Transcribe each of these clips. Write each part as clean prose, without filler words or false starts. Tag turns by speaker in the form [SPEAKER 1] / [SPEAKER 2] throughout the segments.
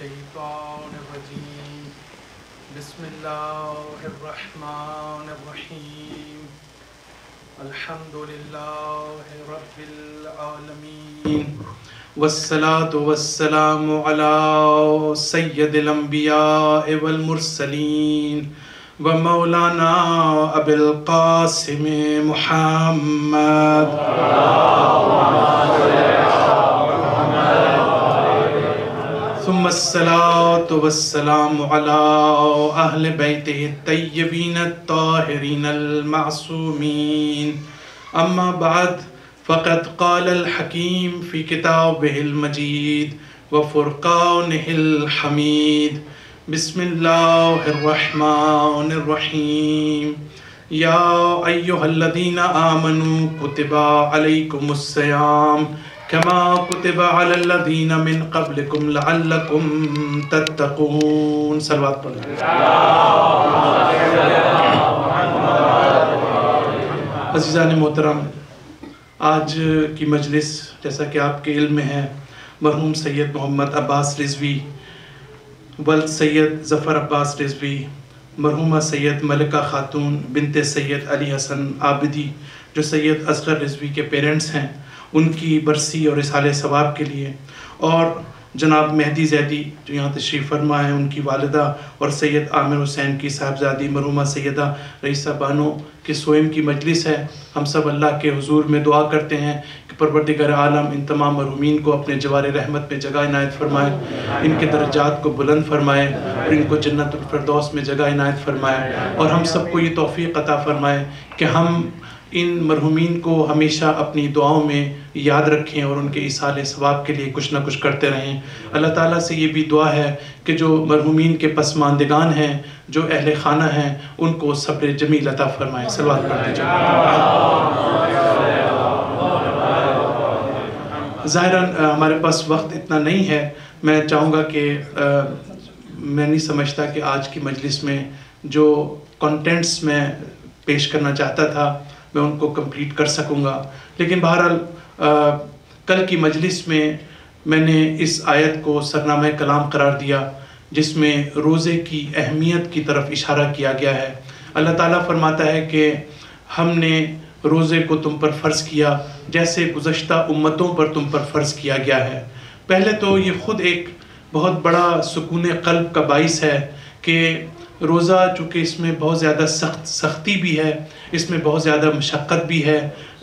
[SPEAKER 1] الشيطان الرجيم بسم الله الرحمن الرحيم الحمد لله رب العالمين والصلاة والسلام على سيد الأنبياء والمرسلين ومولانا أبي القاسم محمد ثم الصلاة والسلام على أهل بيته الطيبين الطاهرين المعصومين أما بعد فقد قال الحكيم في كتابه المجيد وفرقانه الحميد بسم الله الرحمن الرحيم يا أيها الذين آمنوا كتب عليكم الصيام كما كتب على الذين من قبلكم لعلكم تتقون صلوات اللہ. عزیزان محترم، آج کی مجلس جیسا کہ آپ کے علم میں ہے مرحوم سید محمد عباس رضوی ولد سید ظفر عباس رضوی، مرحومہ سید ملکہ خاتون بنت سید علی حسن عابدی جو سید اصغر رضوی کے پیرنٹس ہیں، ان کی برسی اور اصحال ثواب کے لیے، اور جناب مہدی زیدی جو یہاں تشریف فرما ہیں ان کی والدہ، اور سید عامر حسین کی صاحبزادی مرحومہ سیدہ رئیسہ بانو کے سوئم کی مجلس ہے. ہم سب اللہ کے حضور میں دعا کرتے ہیں کہ پروردگار عالم ان تمام مرحومین کو اپنے جوار رحمت میں جگہ عنایت فرمائے، ان کے درجات کو بلند فرمائے اور ان کو جنت الفردوس میں جگہ عنایت فرمائے، اور ہم سب کو یہ توفیق عطا فرمائے کہ ہم ان مرحومین کو ہمیشہ اپنی دعاؤں میں یاد رکھیں اور ان کے ایصال ثواب کے لیے کچھ نہ کچھ کرتے رہیں. اللہ تعالیٰ سے یہ بھی دعا ہے کہ جو مرحومین کے پسماندگان ہیں، جو اہل خانہ ہیں، ان کو صبر جمیل عطا فرمائے. صلوات پڑھ دیجیے. ظاہراً ہمارے پاس وقت اتنا نہیں ہے. میں چاہوں گا کہ میں نہیں سمجھتا کہ آج کی مجلس میں جو کنٹینٹس میں پیش کرنا چاہتا تھا میں ان کو کمپلیٹ کر سکوں گا، لیکن بہرحال کل کی مجلس میں نے اس آیت کو سرنامہ کلام قرار دیا جس میں روزے کی اہمیت کی طرف اشارہ کیا گیا ہے. اللہ تعالیٰ فرماتا ہے کہ ہم نے روزے کو تم پر فرض کیا جیسے گزشتہ امتوں پر تم پر فرض کیا گیا ہے. پہلے تو یہ خود ایک بہت بڑا سکون قلب کا باعث ہے کہ روزہ چونکہ اس میں بہت زیادہ سختی بھی ہے، اس میں بہت زیادہ مشقت بھی ہے.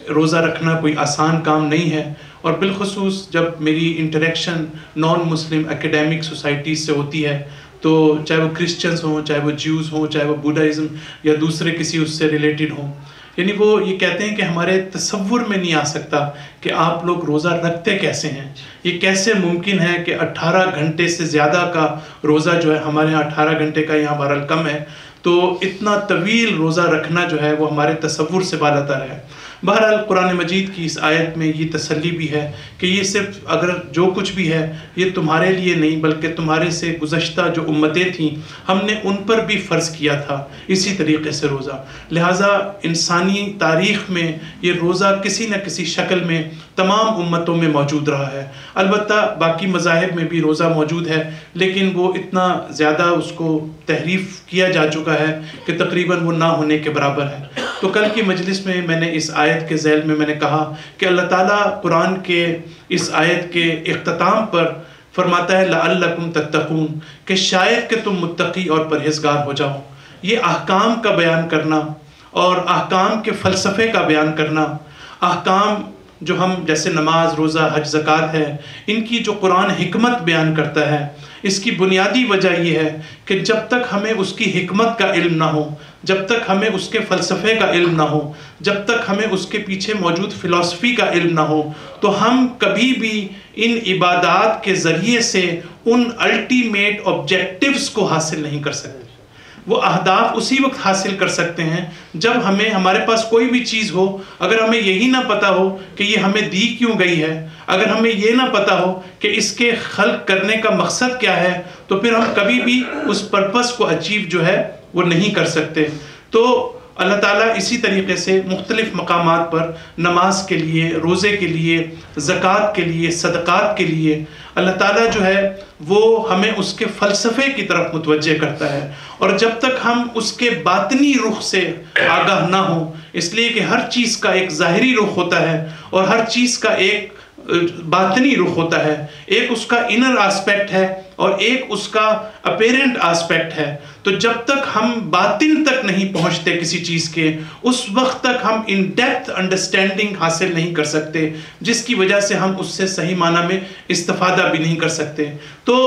[SPEAKER 1] روزہ رکھنا کوئی آسان کام نہیں ہے، اور بالخصوص جب میری انٹریکشن نان مسلم اکیڈیمک سوسائٹیز سے ہوتی ہے تو چاہے وہ کرسچنز ہوں، چاہے وہ جیوز ہوں، چاہے وہ بودھائزم یا دوسرے کسی اس سے ریلیٹڈ ہوں، یعنی وہ یہ کہتے ہیں کہ ہمارے تصور میں نہیں آ سکتا کہ آپ لوگ روزہ رکھتے کیسے ہیں. یہ کیسے ممکن ہے کہ 18 گھنٹے سے زیادہ کا روزہ جو ہے، ہمارے یہاں 18 گھنٹے کا یہاں بہرحال کم ہے، تو اتنا طویل روزہ رکھنا جو ہے وہ ہمارے تصور سے بالاتر ہے. بہرحال قرآن مجید کی اس آیت میں یہ تسلی بھی ہے کہ یہ صرف اگر جو کچھ بھی ہے یہ تمہارے لیے نہیں بلکہ تمہارے سے گزشتہ جو امتیں تھیں ہم نے ان پر بھی فرض کیا تھا اسی طریقے سے روزہ. لہٰذا انسانی تاریخ میں یہ روزہ کسی نہ کسی شکل میں تمام امتوں میں موجود رہا ہے. البتہ باقی مذاہب میں بھی روزہ موجود ہے، لیکن وہ اتنا زیادہ اس کو تحریف کیا جا چکا ہے کہ تقریباً وہ نہ ہونے کے برابر ہے. تو کل کی مجلس میں نے اس آیت کے ذیل میں نے کہا کہ اللہ تعالیٰ قرآن کے اس آیت کے اختتام پر فرماتا ہے لعلکم تتقون، کہ شاید کہ تم متقی اور پرہیزگار ہو جاؤ. یہ احکام کا بیان کرنا اور احکام کے فلسفے کا بیان کرنا، احکام جو ہم جیسے نماز، روزہ، حج، زکوٰۃ ہے، ان کی جو قرآن حکمت بیان کرتا ہے، اس کی بنیادی وجہ یہ ہے کہ جب تک ہمیں اس کی حکمت کا علم نہ ہو، جب تک ہمیں اس کے فلسفے کا علم نہ ہو، جب تک ہمیں اس کے پیچھے موجود فلسفی کا علم نہ ہو، تو ہم کبھی بھی ان عبادات کے ذریعے سے ان الٹیمیٹ آبجیکٹیوز کو حاصل نہیں کر سکتے. وہ اہداف اسی وقت حاصل کر سکتے ہیں جب ہمارے پاس کوئی بھی چیز ہو، اگر ہمیں یہی نہ پتا ہو کہ یہ ہمیں دی کیوں گئی ہے، اگر ہمیں یہ نہ پتا ہو کہ اس کے خلق کرنے کا مقصد کیا ہے، تو پھر ہم کبھی بھی اس پرپس کو اچیو جو ہے وہ نہیں کر سکتے. تو اللہ تعالیٰ اسی طریقے سے مختلف مقامات پر نماز کے لیے، روزے کے لیے، زکوٰۃ کے لیے، صدقات کے لیے اللہ تعالیٰ جو ہے وہ ہمیں اس کے فلسفے کی طرف متوجہ کرتا ہے، اور جب تک ہم اس کے باطنی رخ سے آگاہ نہ ہوں، اس لیے کہ ہر چیز کا ایک ظاہری رخ ہوتا ہے اور ہر چیز کا ایک باطنی رخ ہوتا ہے، ایک اس کا انر آسپیکٹ ہے اور ایک اس کا اپیرنٹ آسپیکٹ ہے، تو جب تک ہم باطن تک نہیں پہنچتے کسی چیز کے، اس وقت تک ہم ان ڈیپتھ انڈرسٹینڈنگ حاصل نہیں کر سکتے، جس کی وجہ سے ہم اس سے صحیح معنی میں استفادہ بھی نہیں کر سکتے۔ تو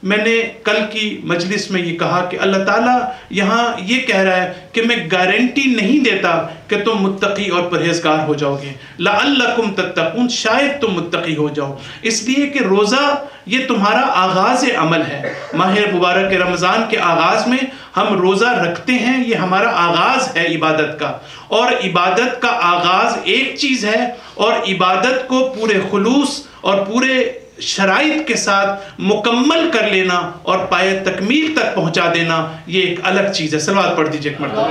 [SPEAKER 1] میں نے کل کی مجلس میں یہ کہا کہ اللہ تعالیٰ یہاں یہ کہہ رہا ہے کہ میں گارنٹی نہیں دیتا کہ تم متقی اور پرہیزگار ہو جاؤ گے، لعلکم تتقون، شاید تم متقی ہو جاؤ، اس لیے کہ روزہ یہ تمہارا آغاز عمل ہے۔ ماہ مبارک رمضان کے آغاز میں ہم روزہ رکھتے ہیں، یہ ہمارا آغاز ہے عبادت کا، اور عبادت کا آغاز ایک چیز ہے، اور عبادت کو پورے خلوص اور پورے شرائط کے ساتھ مکمل کر لینا اور پائے تکمیل تک پہنچا دینا یہ ایک الگ چیز ہے۔ صلوات پڑھ دیجئے ایک مرتبہ۔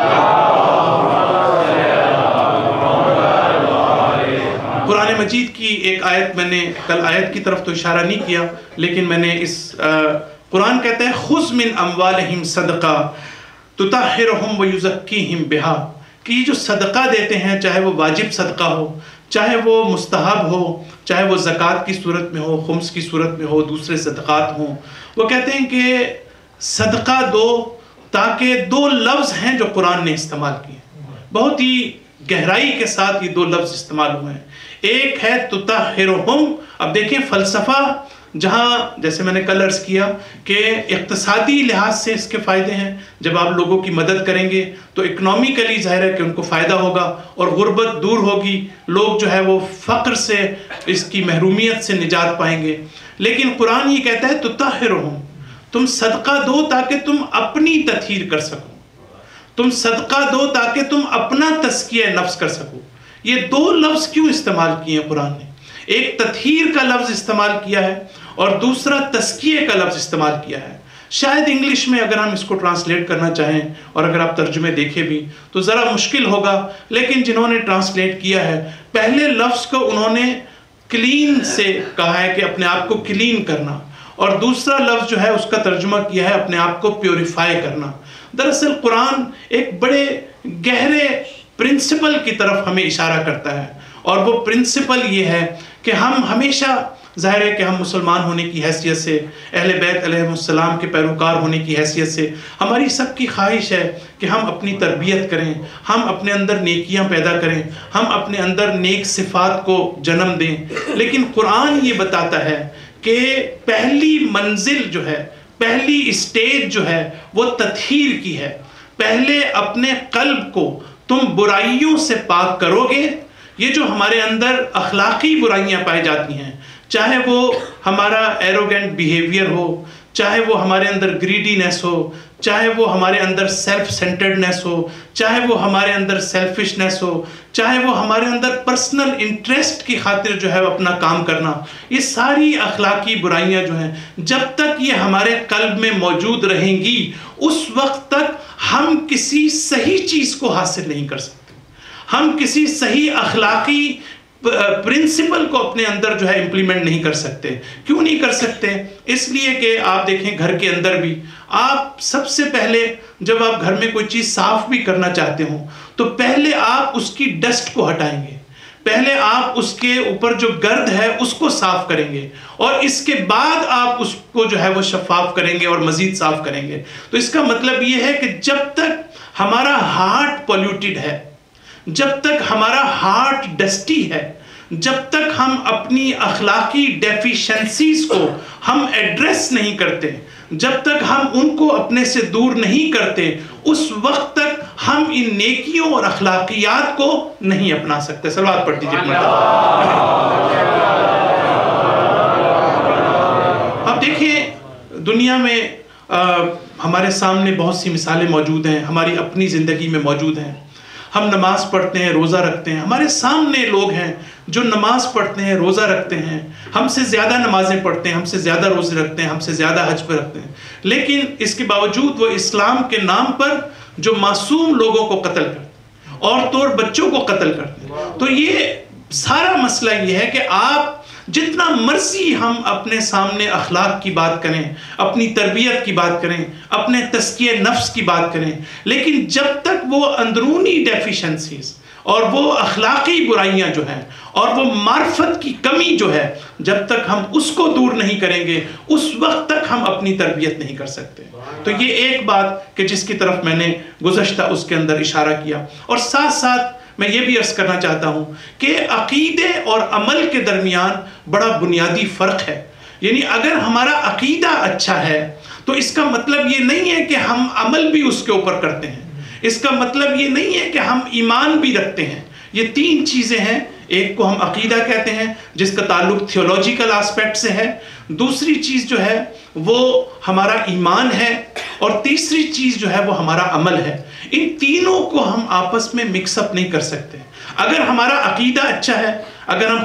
[SPEAKER 1] قرآن مجید کی ایک آیت، میں نے کل آیت کی طرف تو اشارہ نہیں کیا، لیکن میں نے اس قرآن کہتا ہے خُذْ مِنْ أَمْوَالِهِمْ صَدْقَةً تُطَهِّرُهُمْ وَيُزَكِّيهِمْ بِهَا، کہ یہ جو صدقہ دیتے ہیں، چاہے وہ واجب صدقہ ہو، چاہے وہ مستحب ہو، چاہے وہ زکوٰۃ کی صورت میں ہو، خمس کی صورت میں ہو، دوسرے صدقات ہوں، وہ کہتے ہیں کہ صدقہ دو، تاکہ دو لفظ ہیں جو قرآن نے استعمال کیے، بہت ہی گہرائی کے ساتھ یہ دو لفظ استعمال ہوئے ہیں۔ ایک ہے تطہرہم، اب دیکھیں فلسفہ جہاں جیسے میں نے کل عرض کیا کہ اقتصادی لحاظ سے اس کے فائدے ہیں، جب آپ لوگوں کی مدد کریں گے تو اکنامیکلی ظاہر ہے کہ ان کو فائدہ ہوگا اور غربت دور ہوگی، لوگ جو ہے وہ فقر سے، اس کی محرومیت سے نجات پائیں گے۔ لیکن قرآن یہ کہتا ہے تطہرہم، تم صدقہ دو تاکہ تم اپنی تطہیر کر سکو، تم صدقہ دو تاکہ تم اپنا تزکیہ نفس کر سکو۔ یہ دو لفظ کیوں استعمال کیے ہیں قرآن نے؟ ایک تطہیر کا لفظ استعمال کیا ہے اور دوسرا تزکیے کا لفظ استعمال کیا ہے۔ شاید انگلش میں اگر ہم اس کو ٹرانسلیٹ کرنا چاہیں اور اگر آپ ترجمے دیکھیں بھی تو ذرا مشکل ہوگا، لیکن جنہوں نے ٹرانسلیٹ کیا ہے پہلے لفظ کو انہوں نے کلین سے کہا ہے کہ اپنے آپ کو کلین کرنا، اور دوسرا لفظ جو ہے اس کا ترجمہ کیا ہے اپنے آپ کو پیوریفائی کرنا۔ دراصل قرآن ایک بڑے گہرے پرنسپل کی طرف ہمیں اشارہ کرتا ہے، اور وہ پرنسپل یہ ہے کہ ہم ہمیشہ، ظاہر ہے کہ ہم مسلمان ہونے کی حیثیت سے، اہل بیت علیہ السلام کے پیروکار ہونے کی حیثیت سے، ہماری سب کی خواہش ہے کہ ہم اپنی تربیت کریں، ہم اپنے اندر نیکیاں پیدا کریں، ہم اپنے اندر نیک صفات کو جنم دیں، لیکن قرآن یہ بتاتا ہے کہ پہلی منزل جو ہے، پہلی اسٹیج جو ہے وہ تطہیر کی ہے۔ پہلے اپنے قلب کو تم برائیوں سے پاک کرو گے۔ یہ جو ہمارے اندر اخلاقی برائیاں پائی جاتی ہیں، چاہے وہ ہمارا ایروگنٹ بیہیویئر ہو، چاہے وہ ہمارے اندر گریڈینس ہو، چاہے وہ ہمارے اندر سیلف سینٹرڈنس ہو، چاہے وہ ہمارے اندر سیلفشنس ہو، چاہے وہ ہمارے اندر پرسنل انٹرسٹ کی خاطر جو ہے اپنا کام کرنا، یہ ساری اخلاقی برائیاں جو ہیں جب تک یہ ہمارے قلب میں موجود رہیں گی، اس وقت تک ہم کسی صحیح چیز کو حاصل نہیں کر سکتے، ہم کسی صحیح اخلاقی پرنسپل کو اپنے اندر جو ہے امپلیمنٹ نہیں کر سکتے۔ کیوں نہیں کر سکتے؟ اس لیے کہ آپ دیکھیں گھر کے اندر بھی، آپ سب سے پہلے جب آپ گھر میں کوئی چیز صاف بھی کرنا چاہتے ہوں تو پہلے آپ اس کی ڈسٹ کو ہٹائیں گے، پہلے آپ اس کے اوپر جو گرد ہے اس کو صاف کریں گے، اور اس کے بعد آپ اس کو جو ہے وہ شفاف کریں گے اور مزید صاف کریں گے۔ تو اس کا مطلب یہ ہے کہ جب تک ہمارا ہارٹ پولیوٹیڈ ہے، جب تک ہمارا ہارٹ ڈسٹی ہے، جب تک ہم اپنی اخلاقی ڈیفیشنسیز کو ہم ایڈریس نہیں کرتے، جب تک ہم ان کو اپنے سے دور نہیں کرتے، اس وقت تک ہم ان نیکیوں اور اخلاقیات کو نہیں اپنا سکتے۔ صلوات پڑھ دیجئے۔ اب دیکھیں دنیا میں ہمارے سامنے بہت سی مثالیں موجود ہیں، ہماری اپنی زندگی میں موجود ہیں۔ ہم نماز پڑھتے ہیں، روزہ رکھتے ہیں، ہمارے سامنے لوگ ہیں جو نماز پڑھتے ہیں، روزہ رکھتے ہیں، ہم سے زیادہ نمازیں پڑھتے ہیں، ہم سے زیادہ روزے رکھتے ہیں، ہم سے زیادہ حج پہ رکھتے ہیں، لیکن اس کے باوجود وہ اسلام کے نام پر جو معصوم لوگوں کو قتل کرتے ہیں، عورتوں اور بچوں کو قتل کرتے ہیں۔ تو یہ سارا مسئلہ یہ ہے کہ آپ جتنا مرضی ہم اپنے سامنے اخلاق کی بات کریں، اپنی تربیت کی بات کریں، اپنے تزکیہ نفس کی بات کریں، لیکن جب تک وہ اندرونی ڈیفیشنسیز اور وہ اخلاقی برائیاں جو ہیں اور وہ معرفت کی کمی جو ہے، جب تک ہم اس کو دور نہیں کریں گے اس وقت تک ہم اپنی تربیت نہیں کر سکتے۔ تو یہ ایک بات کہ جس کی طرف میں نے گزشتہ اس کے اندر اشارہ کیا، اور ساتھ ساتھ میں یہ بھی عرض کرنا چاہتا ہوں کہ عقیدے اور عمل کے درمیان بڑا بنیادی فرق ہے۔ یعنی اگر ہمارا عقیدہ اچھا ہے تو اس کا مطلب یہ نہیں ہے کہ ہم عمل بھی اس کے اوپر کرتے ہیں، اس کا مطلب یہ نہیں ہے کہ ہم ایمان بھی رکھتے ہیں۔ یہ تین چیزیں ہیں، ایک کو ہم عقیدہ کہتے ہیں جس کا تعلق تھیولوجیکل آسپیکٹ سے ہے، دوسری چیز جو ہے وہ ہمارا ایمان ہے، اور تیسری چیز جو ہے وہ ہمارا عمل ہے۔ ان تینوں کو ہم آپس میں مکس اپ نہیں کر سکتے۔ اگر ہمارا عقیدہ اچھا ہے، اگر ہم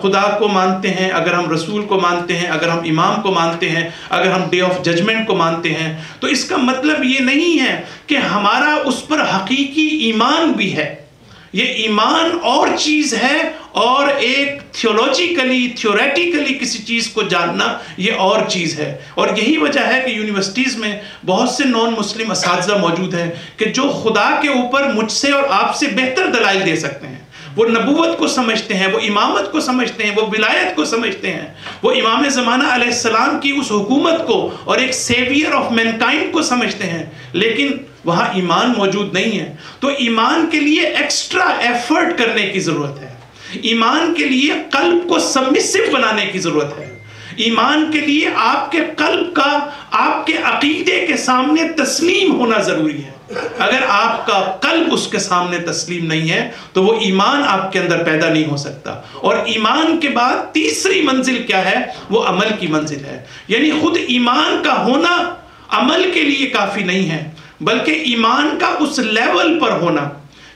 [SPEAKER 1] خدا کو مانتے ہیں، اگر ہم رسول کو مانتے ہیں، اگر ہم امام کو مانتے ہیں، اگر ہم ڈے آف ججمنٹ کو مانتے ہیں، تو اس کا مطلب یہ نہیں ہے کہ ہمارا اس پر حقیقی ایمان بھی ہے۔ یہ ایمان اور چیز ہے، اور ایک تھیوریٹیکلی کسی چیز کو جاننا یہ اور چیز ہے۔ اور یہی وجہ ہے کہ یونیورسٹیز میں بہت سے نان مسلم اساتذہ موجود ہیں کہ جو خدا کے اوپر مجھ سے اور آپ سے بہتر دلائل دے سکتے ہیں۔ وہ نبوت کو سمجھتے ہیں، وہ امامت کو سمجھتے ہیں، وہ ولایت کو سمجھتے ہیں، وہ امام زمانہ علیہ السلام کی اس حکومت کو اور ایک سیویئر آف مینکائنڈ کو سمجھتے ہیں، لیکن وہاں ایمان موجود نہیں ہے۔ تو ایمان کے لیے ایکسٹرا ایفرٹ کرنے کی ضرورت ہے، ایمان کے لیے قلب کو سبمسو بنانے کی ضرورت ہے، ایمان کے لیے آپ کے قلب کا آپ کے عقیدے کے سامنے تسلیم ہونا ضروری ہے۔ اگر آپ کا قلب اس کے سامنے تسلیم نہیں ہے تو وہ ایمان آپ کے اندر پیدا نہیں ہو سکتا۔ اور ایمان کے بعد تیسری منزل کیا ہے؟ وہ عمل کی منزل ہے۔ یعنی خود ایمان کا ہونا عمل کے لیے کافی نہیں ہے، بلکہ ایمان کا اس لیول پر ہونا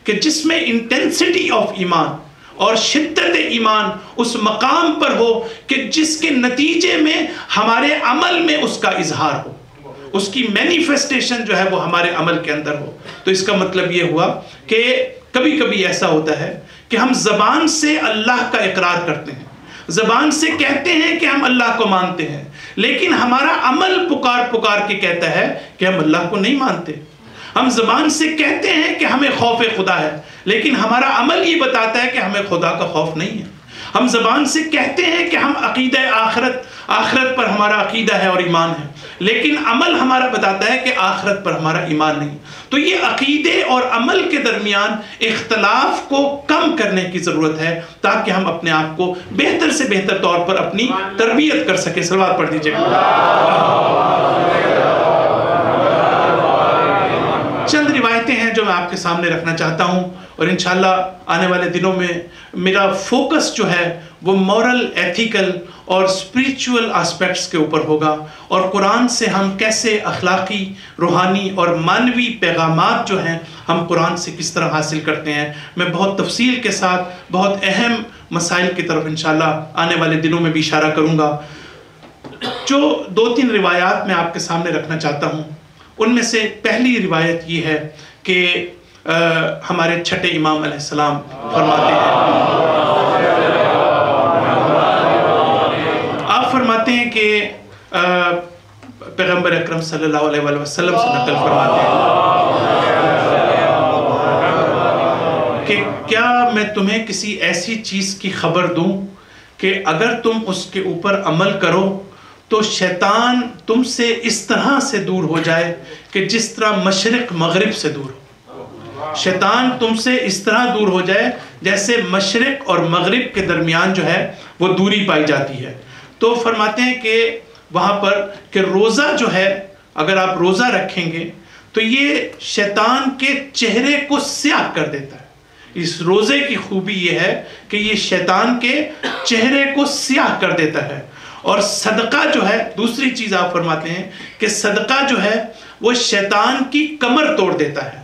[SPEAKER 1] کہ جس میں انٹینسٹی آف ایمان اور شدت ایمان اس مقام پر ہو کہ جس کے نتیجے میں ہمارے عمل میں اس کا اظہار ہو، اس کی مینیفیسٹیشن جو ہے وہ ہمارے عمل کے اندر ہو۔ تو اس کا مطلب یہ ہوا کہ کبھی کبھی ایسا ہوتا ہے کہ ہم زبان سے اللہ کا اقرار کرتے ہیں، زبان سے کہتے ہیں کہ ہم اللہ کو مانتے ہیں، لیکن ہمارا عمل پکار کے کہتا ہے کہ ہم اللہ کو نہیں مانتے۔ ہم زبان سے کہتے ہیں کہ ہمیں خوف خدا ہے، لیکن ہمارا عمل یہ بتاتا ہے کہ ہمیں خدا کا خوف نہیں ہے۔ ہم زبان سے کہتے ہیں کہ ہم عقیدہ آخرت پر ہمارا عقیدہ ہے اور ایمان ہے، لیکن عمل ہمارا بتاتا ہے کہ آخرت پر ہمارا ایمان نہیں۔ تو یہ عقیدے اور عمل کے درمیان اختلاف کو کم کرنے کی ضرورت ہے تاکہ ہم اپنے آپ کو بہتر سے بہتر طور پر اپنی تربیت کر سکیں۔ صلوات پڑھ دیجیے گا۔ چند روایتیں ہیں جو میں آپ کے سامنے رکھنا چاہتا ہوں، اور انشاءاللہ آنے والے دنوں میں میرا فوکس جو ہے وہ مورل، ایتھیکل اور اسپریچول آسپیکٹس کے اوپر ہوگا، اور قرآن سے ہم کیسے اخلاقی، روحانی اور معنوی پیغامات جو ہیں ہم قرآن سے کس طرح حاصل کرتے ہیں۔ میں بہت تفصیل کے ساتھ بہت اہم مسائل کی طرف انشاءاللہ آنے والے دنوں میں بھی اشارہ کروں گا۔ جو 2-3 روایات میں آپ کے سامنے رکھنا چاہتا ہوں، ان میں سے پہلی روایت یہ ہے کہ ہمارے چھٹے امام علیہ السلام فرماتے ہیں، آپ فرماتے ہیں کہ پیغمبر اکرم صلی اللہ علیہ وسلم سے نقل فرماتے ہیں کہ کیا میں تمہیں کسی ایسی چیز کی خبر دوں کہ اگر تم اس کے اوپر عمل کرو تو شیطان تم سے اس طرح سے دور ہو جائے کہ جس طرح مشرق مغرب سے دور ہو۔ شیطان تم سے اس طرح دور ہو جائے جیسے مشرق اور مغرب کے درمیان جو ہے وہ دوری پائی جاتی ہے۔ تو فرماتے ہیں کہ وہاں پر کہ روزہ جو ہے، اگر آپ روزہ رکھیں گے تو یہ شیطان کے چہرے کو سیاہ کر دیتا ہے۔ اس روزے کی خوبی یہ ہے کہ یہ شیطان کے چہرے کو سیاہ کر دیتا ہے۔ اور صدقہ جو ہے، دوسری چیز آپ فرماتے ہیں کہ صدقہ جو ہے وہ شیطان کی کمر توڑ دیتا ہے۔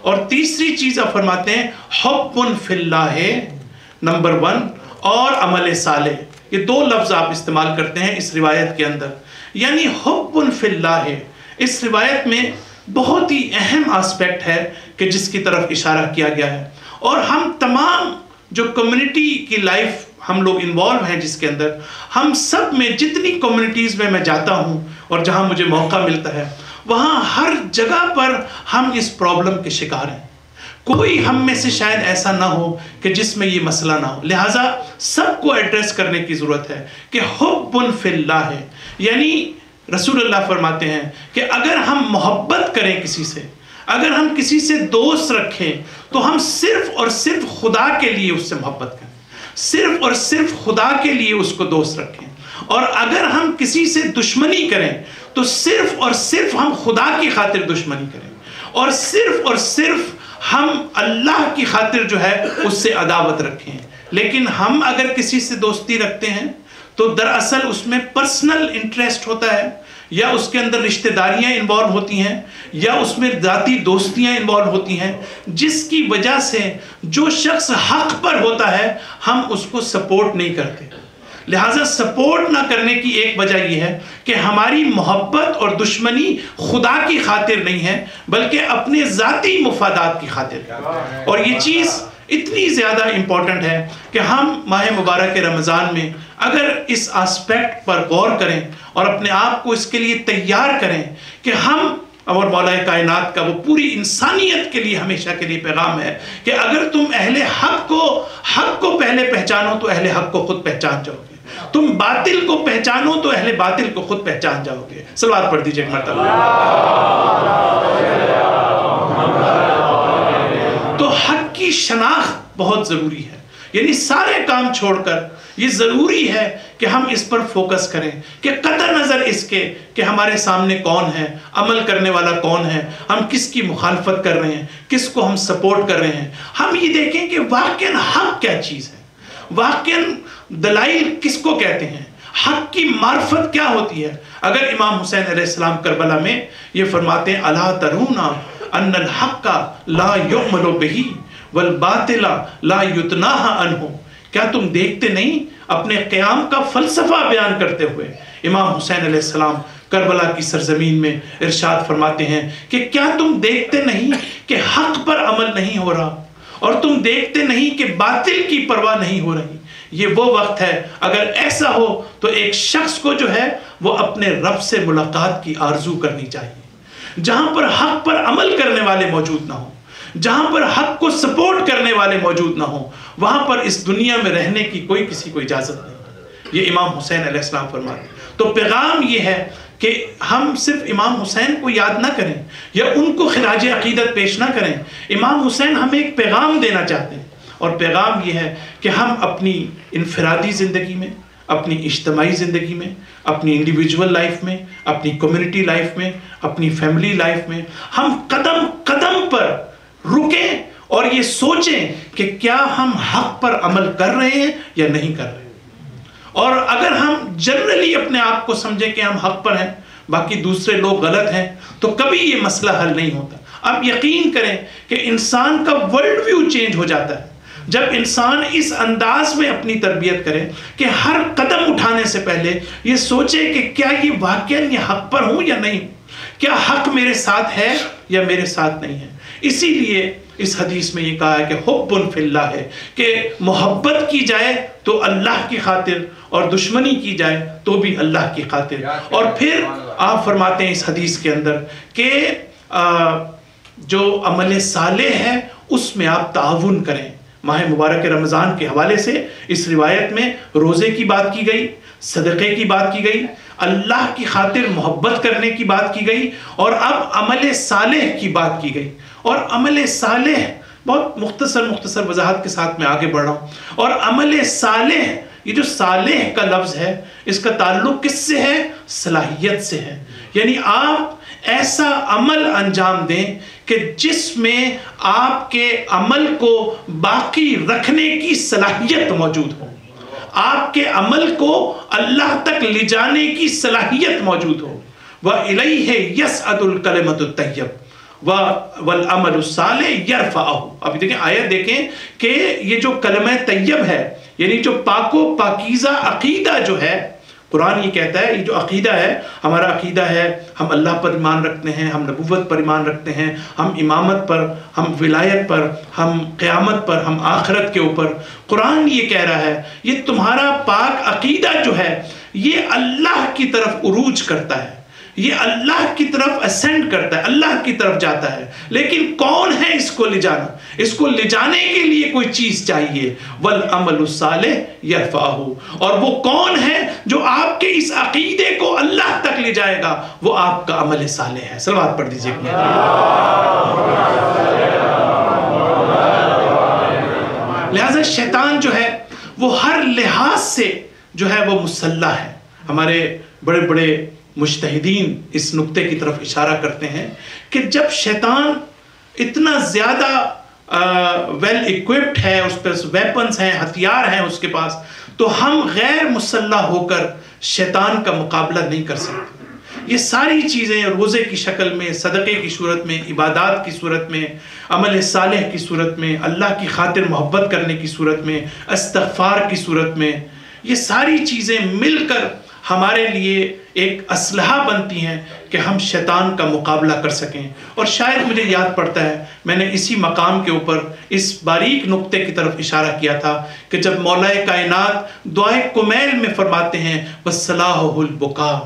[SPEAKER 1] اور تیسری چیز آپ فرماتے ہیں حب فی اللہ، نمبر 1، اور عمل صالح۔ یہ 2 لفظ آپ استعمال کرتے ہیں اس روایت کے اندر، یعنی حب فی اللہ۔ اس روایت میں بہت ہی اہم آسپیکٹ ہے کہ جس کی طرف اشارہ کیا گیا ہے، اور ہم تمام جو کمیونٹی کی لائف ہم لوگ انوالو ہیں جس کے اندر، ہم سب میں جتنی کمیونٹیز میں جاتا ہوں اور جہاں مجھے موقع ملتا ہے وہاں ہر جگہ پر ہم اس پرابلم کے شکار ہیں. کوئی ہم میں سے شاید ایسا نہ ہو کہ جس میں یہ مسئلہ نہ ہو. لہٰذا سب کو ایڈریس کرنے کی ضرورت ہے کہ حب فی اللہ ہے. یعنی رسول اللہ فرماتے ہیں کہ اگر ہم محبت کریں کسی سے، اگر ہم کسی سے دوست رکھیں تو ہم صرف اور صرف خدا کے لیے اس سے محبت کریں، صرف اور صرف خدا کے لیے اس کو دوست رکھیں. اور اگر ہم کسی سے دشمنی کریں تو صرف اور صرف ہم خدا کی خاطر دشمنی کریں، اور صرف ہم اللہ کی خاطر جو ہے اس سے عداوت رکھیں. لیکن ہم اگر کسی سے دوستی رکھتے ہیں تو دراصل اس میں پرسنل انٹرسٹ ہوتا ہے، یا اس کے اندر رشتہ داریاں انوالو ہوتی ہیں، یا اس میں ذاتی دوستیاں انوالو ہوتی ہیں، جس کی وجہ سے جو شخص حق پر ہوتا ہے ہم اس کو سپورٹ نہیں کرتے. لہٰذا سپورٹ نہ کرنے کی ایک وجہ یہ ہے کہ ہماری محبت اور دشمنی خدا کی خاطر نہیں ہے بلکہ اپنے ذاتی مفادات کی خاطر. اور یہ چیز اتنی زیادہ امپورٹنٹ ہے کہ ہم ماہ مبارک رمضان میں اگر اس آسپیکٹ پر غور کریں اور اپنے آپ کو اس کے لیے تیار کریں کہ ہم، اور مولا کائنات کا وہ پوری انسانیت کے لیے ہمیشہ کے لیے پیغام ہے کہ اگر تم اہل حق کو پہلے پہچانو تو اہل حق کو خود پہچان جاؤ گے، تم باطل کو پہچانو تو اہل باطل کو خود پہچان جاؤ گے. صلوات پڑھ دیجئے ایک مرتبہ. تو حق کی شناخت بہت ضروری ہے. یعنی سارے کام چھوڑ کر یہ ضروری ہے کہ ہم اس پر فوکس کریں کہ قطع نظر اس کے کہ ہمارے سامنے کون ہے، عمل کرنے والا کون ہے، ہم کس کی مخالفت کر رہے ہیں، کس کو ہم سپورٹ کر رہے ہیں، ہم یہ دیکھیں کہ واقعاً حق کیا چیز ہے، واقعاً دلائل کس کو کہتے ہیں، حق کی معرفت کیا ہوتی ہے. اگر امام حسین علیہ السلام کربلا میں یہ فرماتے ہیں الا ترون ان الحق لا یعمل بہ والباطل لا یتناہى عنہ، کیا تم دیکھتے نہیں؟ اپنے قیام کا فلسفہ بیان کرتے ہوئے امام حسین علیہ السلام کربلا کی سرزمین میں ارشاد فرماتے ہیں کہ کیا تم دیکھتے نہیں کہ حق پر عمل نہیں ہو رہا، اور تم دیکھتے نہیں کہ باطل کی پرواہ نہیں ہو رہی. یہ وہ وقت ہے اگر ایسا ہو تو ایک شخص کو جو ہے وہ اپنے رب سے ملاقات کی آرزو کرنی چاہیے، جہاں پر حق پر عمل کرنے والے موجود نہ ہوں، جہاں پر حق کو سپورٹ کرنے والے موجود نہ ہوں، وہاں پر اس دنیا میں رہنے کی کسی کو اجازت نہیں. یہ امام حسین علیہ السلام فرماتے ہیں. تو پیغام یہ ہے کہ ہم صرف امام حسین کو یاد نہ کریں یا ان کو خراج عقیدت پیش نہ کریں. امام حسین ہمیں ایک پیغام دینا چاہتے ہیں، اور پیغام یہ ہے کہ ہم اپنی انفرادی زندگی میں، اپنی اجتماعی زندگی میں، اپنی انڈیویجول لائف میں، اپنی کمیونٹی لائف میں، اپنی فیملی لائف میں ہم قدم قدم پر رکیں اور یہ سوچیں کہ کیا ہم حق پر عمل کر رہے ہیں یا نہیں کر رہے. اور اگر ہم جنرلی اپنے آپ کو سمجھیں کہ ہم حق پر ہیں، باقی دوسرے لوگ غلط ہیں، تو کبھی یہ مسئلہ حل نہیں ہوتا. آپ یقین کریں کہ انسان کا ورلڈ ویو چینج ہو جاتا ہے جب انسان اس انداز میں اپنی تربیت کرے کہ ہر قدم اٹھانے سے پہلے یہ سوچے کہ کیا یہ واقعاً یہ حق پر ہوں یا نہیں، کیا حق میرے ساتھ ہے یا میرے ساتھ نہیں ہے. اسی لیے اس حدیث میں یہ کہا ہے کہ حب فی اللہ ہے کہ محبت کی جائے تو اللہ کی خاطر، اور دشمنی کی جائے تو بھی اللہ کی خاطر. اور پھر آپ فرماتے ہیں اس حدیث کے اندر کہ جو عمل صالح ہے اس میں آپ تعاون کریں. ماہ مبارک رمضان کے حوالے سے اس روایت میں روزے کی بات کی گئی، صدقے کی بات کی گئی، اللہ کی خاطر محبت کرنے کی بات کی گئی، اور اب عمل صالح کی بات کی گئی. اور عمل صالح بہت مختصر وضاحت کے ساتھ میں آگے بڑھ رہا ہوں. اور عمل صالح، یہ جو صالح کا لفظ ہے اس کا تعلق کس سے ہے؟ صلاحیت سے ہے. یعنی آپ ایسا عمل انجام دیں کہ جس میں آپ کے عمل کو باقی رکھنے کی صلاحیت موجود ہو، آپ کے عمل کو اللہ تک لے جانے کی صلاحیت موجود ہو. وَإِلَيْهِ يَسْعَدُ الْكَلِمَةُ الطَّيِّبُ وَالْعَمَلُ الصَّالِحُ يَرْفَعُهُ. اب دیکھیں آیت دیکھیں کہ یہ جو کلمہ طیب ہے، یعنی جو پاک و پاکیزہ عقیدہ جو ہے قرآن یہ کہتا ہے، یہ جو عقیدہ ہے ہمارا عقیدہ ہے، ہم اللہ پر ایمان رکھتے ہیں، ہم نبوت پر ایمان رکھتے ہیں، ہم امامت پر، ہم ولایت پر، ہم قیامت پر، ہم آخرت کے اوپر. قرآن یہ کہہ رہا ہے یہ تمہارا پاک عقیدہ جو ہے یہ اللہ کی طرف عروج کرتا ہے، یہ اللہ کی طرف اسینڈ کرتا ہے، اللہ کی طرف جاتا ہے. لیکن کون ہے اس کو لے جانا؟ اس کو لے جانے کے لیے کوئی چیز چاہیے. والعمل الصالح یرفعہ، اور وہ کون ہے جو آپ کے اس عقیدے کو اللہ تک لے جائے گا؟ وہ آپ کا عمل صالح ہے. صلوات پڑھ دیجیے. لہذا شیطان جو ہے وہ ہر لحاظ سے جو ہے وہ مسلح ہے. ہمارے بڑے بڑے مجتہدین اس نقطے کی طرف اشارہ کرتے ہیں کہ جب شیطان اتنا زیادہ ویل ایکوپڈ ہے، اس پہ ویپنز ہیں، ہتھیار ہیں اس کے پاس، تو ہم غیر مسلح ہو کر شیطان کا مقابلہ نہیں کر سکتے. یہ ساری چیزیں روزے کی شکل میں، صدقے کی صورت میں، عبادات کی صورت میں، عمل صالح کی صورت میں، اللہ کی خاطر محبت کرنے کی صورت میں، استغفار کی صورت میں، یہ ساری چیزیں مل کر ہمارے لیے ایک اسلحہ بنتی ہیں کہ ہم شیطان کا مقابلہ کر سکیں. اور شاید مجھے یاد پڑتا ہے میں نے اسی مقام کے اوپر اس باریک نقطے کی طرف اشارہ کیا تھا کہ جب مولا کائنات دعائے کمیل میں فرماتے ہیں وَالصَّلَاحُ الْبُكَاءُ،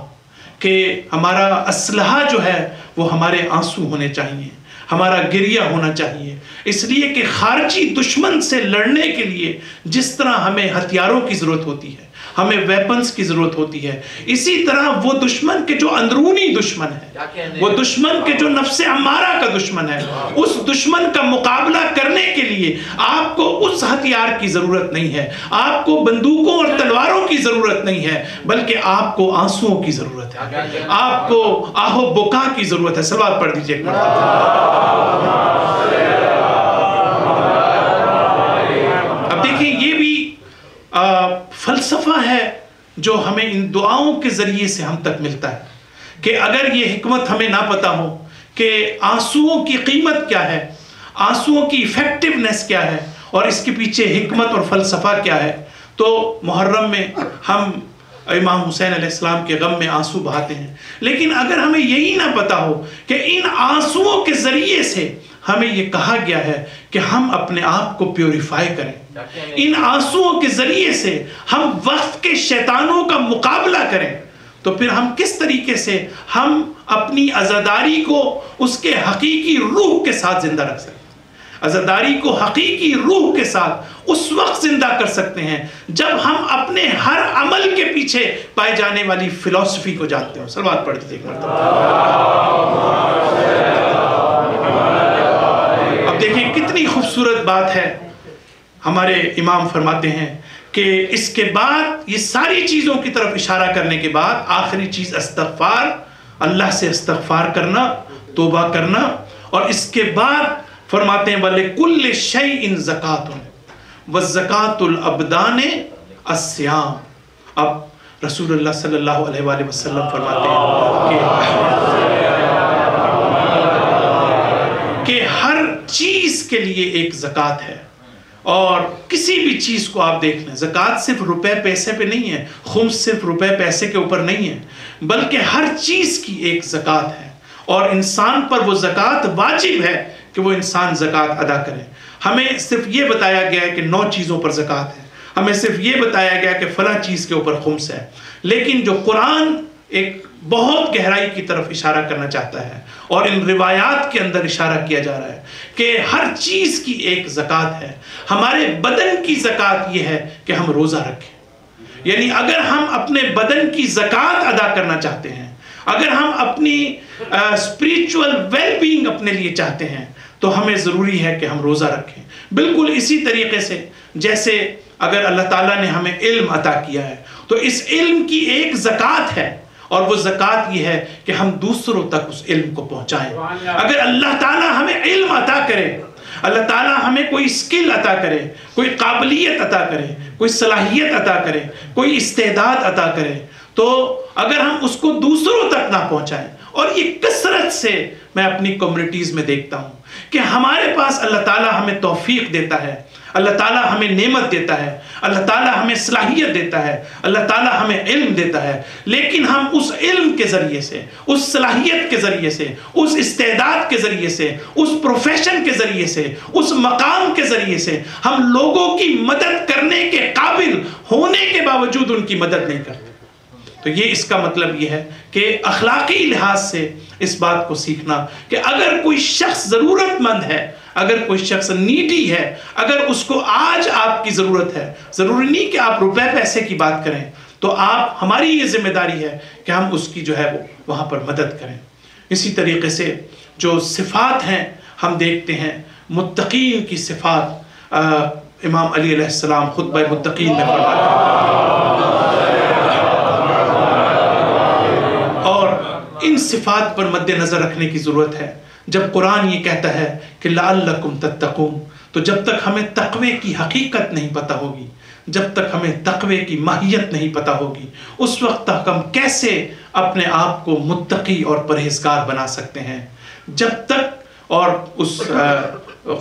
[SPEAKER 1] کہ ہمارا اسلحہ جو ہے وہ ہمارے آنسو ہونے چاہیے، ہمارا گریہ ہونا چاہیے. اس لیے کہ خارجی دشمن سے لڑنے کے لیے جس طرح ہمیں ہتھیاروں کی ضرورت ہوتی ہے، ہمیں ویپنز کی ضرورت ہوتی ہے، اسی طرح وہ دشمن کے جو اندرونی دشمن ہے، وہ دشمن کے جو نفس امارہ کا دشمن ہے، اس دشمن کا مقابلہ کرنے کے لیے آپ کو اس ہتھیار کی ضرورت نہیں ہے، آپ کو بندوقوں اور تلواروں کی ضرورت نہیں ہے، بلکہ آپ کو آنسوؤں کی ضرورت ہے، آپ کو آہو بکا کی ضرورت ہے. صلوات پڑھ دیجیے ایک مرتبہ. اب دیکھیں یہ بھی فلسفہ ہے جو ہمیں ان دعاؤں کے ذریعے سے ہم تک ملتا ہے کہ اگر یہ حکمت ہمیں نہ پتا ہو کہ آنسوؤں کی قیمت کیا ہے، آنسوؤں کی ایفیکٹونیس کیا ہے، اور اس کے پیچھے حکمت اور فلسفہ کیا ہے، تو محرم میں ہم امام حسین علیہ السلام کے غم میں آنسو بہاتے ہیں. لیکن اگر ہمیں یہی نہ پتا ہو کہ ان آنسوؤں کے ذریعے سے ہمیں یہ کہا گیا ہے کہ ہم اپنے آپ کو پیوریفائی کریں، ان آنسوؤں کے ذریعے سے ہم وقت کے شیطانوں کا مقابلہ کریں، تو پھر ہم کس طریقے سے ہم اپنی عزاداری کو اس کے حقیقی روح کے ساتھ زندہ رکھ سکتے ہیں. عزاداری کو حقیقی روح کے ساتھ اس وقت زندہ کر سکتے ہیں جب ہم اپنے ہر عمل کے پیچھے پائے جانے والی فلسفی کو جانتے ہوں. صلوات پڑھ دیجیے ایک مرتبہ. اب دیکھیں کتنی خوبصورت بات ہے. ہمارے امام فرماتے ہیں کہ اس کے بعد یہ ساری چیزوں کی طرف اشارہ کرنے کے بعد آخری چیز استغفار، اللہ سے استغفار کرنا، توبہ کرنا، اور اس کے بعد فرماتے ہیں وَلِكُلِّ شَيْءٍ زَكَاتٌ وَالزَّكَاةُ الْأَبْدَانِ الصِّيَامُ. اب رسول اللہ صلی اللہ علیہ وآلہ وسلم فرماتے ہیں کہ ہر چیز کے لیے ایک زکوٰۃ ہے. اور کسی بھی چیز کو آپ دیکھ لیں، زکوٰۃ صرف روپے پیسے پہ نہیں ہے، خمس صرف روپے پیسے کے اوپر نہیں ہے، بلکہ ہر چیز کی ایک زکوٰۃ ہے. اور انسان پر وہ زکوٰۃ واجب ہے کہ وہ انسان زکوٰۃ ادا کرے. ہمیں صرف یہ بتایا گیا ہے کہ 9 چیزوں پر زکوٰۃ ہے، ہمیں صرف یہ بتایا گیا کہ فلاں چیز کے اوپر خمس ہے. لیکن جو قرآن ایک بہت گہرائی کی طرف اشارہ کرنا چاہتا ہے، اور ان روایات کے اندر اشارہ کیا جا رہا ہے کہ ہر چیز کی ایک زکوٰۃ ہے. ہمارے بدن کی زکوٰۃ یہ ہے کہ ہم روزہ رکھیں. یعنی اگر ہم اپنے بدن کی زکوٰۃ ادا کرنا چاہتے ہیں، اگر ہم اپنی اسپریچول ویل بینگ اپنے لیے چاہتے ہیں، تو ہمیں ضروری ہے کہ ہم روزہ رکھیں. بالکل اسی طریقے سے جیسے اگر اللہ تعالیٰ نے ہمیں علم عطا کیا ہے تو اس علم کی ایک زکوٰۃ ہے، اور وہ زکوٰۃ یہ ہے کہ ہم دوسروں تک اس علم کو پہنچائیں. اگر اللہ تعالیٰ ہمیں علم عطا کرے، اللہ تعالیٰ ہمیں کوئی اسکل عطا کرے، کوئی قابلیت عطا کرے، کوئی صلاحیت عطا کرے، کوئی استعداد عطا کرے، تو اگر ہم اس کو دوسروں تک نہ پہنچائیں، اور یہ کثرت سے میں اپنی کمیونٹیز میں دیکھتا ہوں کہ ہمارے پاس اللہ تعالیٰ ہمیں توفیق دیتا ہے، اللہ تعالیٰ ہمیں نعمت دیتا ہے، اللہ تعالیٰ ہمیں صلاحیت دیتا ہے، اللہ تعالیٰ ہمیں علم دیتا ہے، لیکن ہم اس علم کے ذریعے سے، اس صلاحیت کے ذریعے سے، اس استعداد کے ذریعے سے، اس پروفیشن کے ذریعے سے، اس مقام کے ذریعے سے ہم لوگوں کی مدد کرنے کے قابل ہونے کے باوجود ان کی مدد نہیں کرتے۔ تو یہ اس کا مطلب یہ ہے کہ اخلاقی لحاظ سے اس بات کو سیکھنا کہ اگر کوئی شخص ضرورت مند ہے، اگر کوئی شخص نیڈی ہے، اگر اس کو آج آپ کی ضرورت ہے، ضروری نہیں کہ آپ روپے پیسے کی بات کریں، تو آپ، ہماری یہ ذمہ داری ہے کہ ہم اس کی جو ہے وہ وہاں پر مدد کریں۔ اسی طریقے سے جو صفات ہیں ہم دیکھتے ہیں، متقین کی صفات امام علی علیہ السلام خطبہ متقین میں فرماتے ہیں، اور ان صفات پر مد نظر رکھنے کی ضرورت ہے۔ جب قرآن یہ کہتا ہے کہ لعلکم تتقون، تو جب تک ہمیں تقوی کی حقیقت نہیں پتہ ہوگی، جب تک ہمیں تقوی کی ماہیت نہیں پتہ ہوگی، اس وقت تک ہم کیسے اپنے آپ کو متقی اور پرہیزگار بنا سکتے ہیں؟ جب تک، اور اس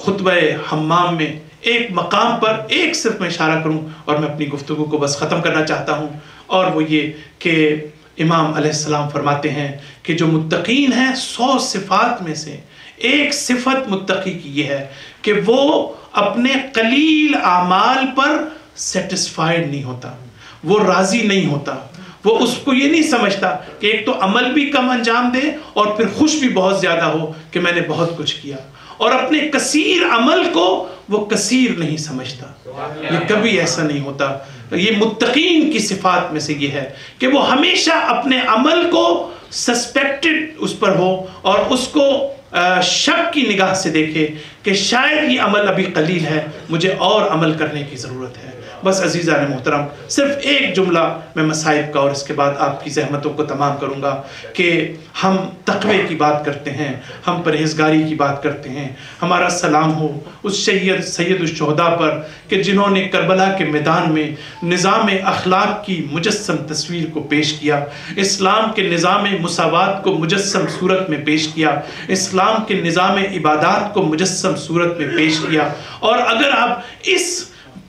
[SPEAKER 1] خطبہ حمام میں ایک مقام پر ایک صرف میں اشارہ کروں اور میں اپنی گفتگو کو بس ختم کرنا چاہتا ہوں، اور وہ یہ کہ امام علیہ السلام فرماتے ہیں کہ جو متقین ہیں 100 صفات میں سے ایک صفت متقی کی یہ ہے کہ وہ اپنے قلیل اعمال پر سیٹسفائیڈ نہیں ہوتا، وہ راضی نہیں ہوتا، وہ اس کو یہ نہیں سمجھتا کہ ایک تو عمل بھی کم انجام دے اور پھر خوش بھی بہت زیادہ ہو کہ میں نے بہت کچھ کیا، اور اپنے کثیر عمل کو وہ کثیر نہیں سمجھتا، یہ کبھی ایسا نہیں ہوتا۔ یہ متقین کی صفات میں سے یہ ہے کہ وہ ہمیشہ اپنے عمل کو سسپیکٹڈ اس پر ہو اور اس کو شک کی نگاہ سے دیکھے کہ شاید یہ عمل ابھی قلیل ہے، مجھے اور عمل کرنے کی ضرورت ہے۔ بس عزیزان محترم، صرف ایک جملہ میں مصائب کا اور اس کے بعد آپ کی زحمتوں کو تمام کروں گا کہ ہم تقوی کی بات کرتے ہیں، ہم پرہیزگاری کی بات کرتے ہیں، ہمارا سلام ہو اس سید الشہداء پر کہ جنہوں نے کربلا کے میدان میں نظام اخلاق کی مجسم تصویر کو پیش کیا، اسلام کے نظام مساوات کو مجسم صورت میں پیش کیا، اسلام کے نظام عبادات کو مجسم صورت میں پیش کیا۔ اور اگر آپ اس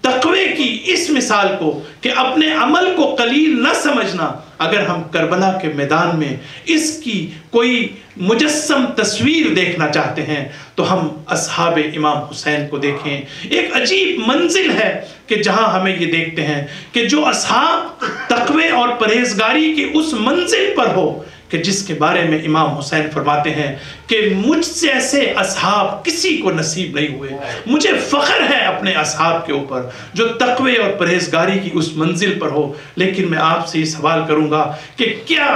[SPEAKER 1] تقوی کی اس مثال کو کہ اپنے عمل کو قلیل نہ سمجھنا، اگر ہم کربلا کے میدان میں اس کی کوئی مجسم تصویر دیکھنا چاہتے ہیں تو ہم اصحاب امام حسین کو دیکھیں۔ ایک عجیب منزل ہے کہ جہاں ہمیں یہ دیکھتے ہیں کہ جو اصحاب تقوی اور پرہیزگاری کی اس منزل پر ہو کہ جس کے بارے میں امام حسین فرماتے ہیں کہ مجھ جیسے اصحاب کسی کو نصیب نہیں ہوئے، مجھے فخر ہے اپنے اصحاب کے اوپر جو تقوی اور پرہیزگاری کی اس منزل پر ہو۔ لیکن میں آپ سے یہ سوال کروں گا کہ کیا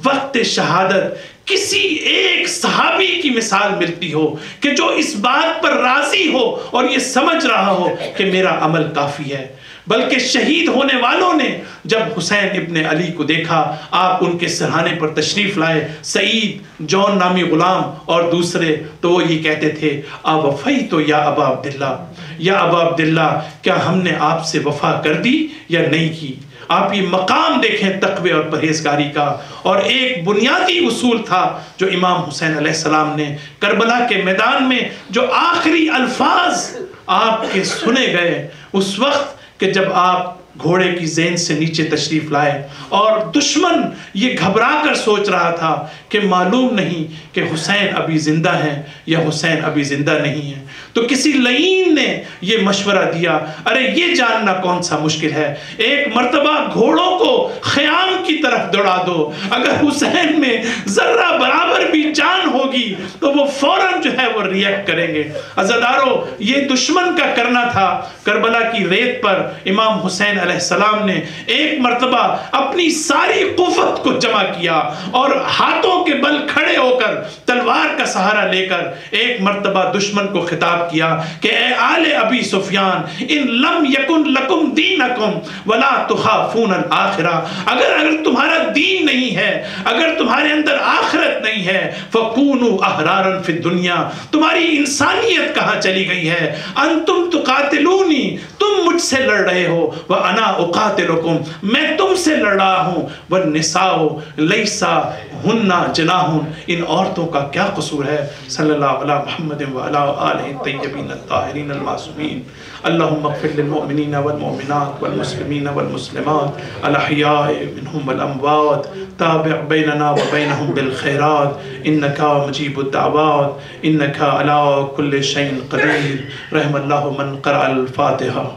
[SPEAKER 1] وقت شہادت کسی ایک صحابی کی مثال ملتی ہو کہ جو اس بات پر راضی ہو اور یہ سمجھ رہا ہو کہ میرا عمل کافی ہے؟ بلکہ شہید ہونے والوں نے جب حسین ابن علی کو دیکھا، آپ ان کے سرہانے پر تشریف لائے، سعید، جون نامی غلام اور دوسرے، تو وہ یہ کہتے تھے اوفیت یا ابا عبداللہ، یا ابا عبداللہ کیا ہم نے آپ سے وفا کر دی یا نہیں کی؟ آپ یہ مقام دیکھیں تقوی اور پرہیزگاری کا۔ اور ایک بنیادی اصول تھا جو امام حسین علیہ السلام نے کربلا کے میدان میں جو آخری الفاظ آپ کے سنے گئے اس وقت کہ جب آپ گھوڑے کی زین سے نیچے تشریف لائے اور دشمن یہ گھبرا کر سوچ رہا تھا کہ معلوم نہیں کہ حسین ابھی زندہ ہیں یا حسین ابھی زندہ نہیں ہیں، تو کسی لعین نے یہ مشورہ دیا، ارے یہ جاننا کون سا مشکل ہے، ایک مرتبہ گھوڑوں کو خیام کی طرف دوڑا دو، اگر حسین میں ذرہ برابر بھی جان ہوگی تو وہ فوراً جو ہے وہ ریئیکٹ کریں گے۔ عزادارو، یہ دشمن کا کرنا تھا۔ کربلا کی ریت پر امام حسین علیہ السلام نے ایک مرتبہ اپنی ساری قوت کو جمع کیا اور ہاتھوں کے بل کھڑے ہو کر تلوار کا سہارا لے کر ایک مرتبہ دشمن کو خطاب کیا کہ اے آل ابی سفیان، ان لم یکن لکم دینکم ولا تخافون الآخرہ، اگر تمہارا دین نہیں ہے، اگر تمہارے اندر آخرت نہیں ہے، فکونوا احرارا فی الدنیا، تمہاری انسانیت کہاں چلی گئی ہے؟ انتم تقاتلونی، تم تم مجھ سے لڑ رہے ہو وَأَنَا أُقَاتِلُكُمْ میں تم سے لڑ رہا ہوں وَالنِّسَاءُ لَيْسَ هُنَّ جُنَاحٌ ان عورتوں کا کیا قصور ہے صلی اللہ علیہ محمد وعلی آلہ الطیبین الطاہرین المعصومین اللہم اغفر للمؤمنین والمؤمنات والمسلمین والمسلمات الاحیاء منہم والاموات تابع بیننا وبینہم بالخیرات انکا مجیب الدعوات انکا علی کل شیء قدیر رحم اللہ من قرأ الفاتحہ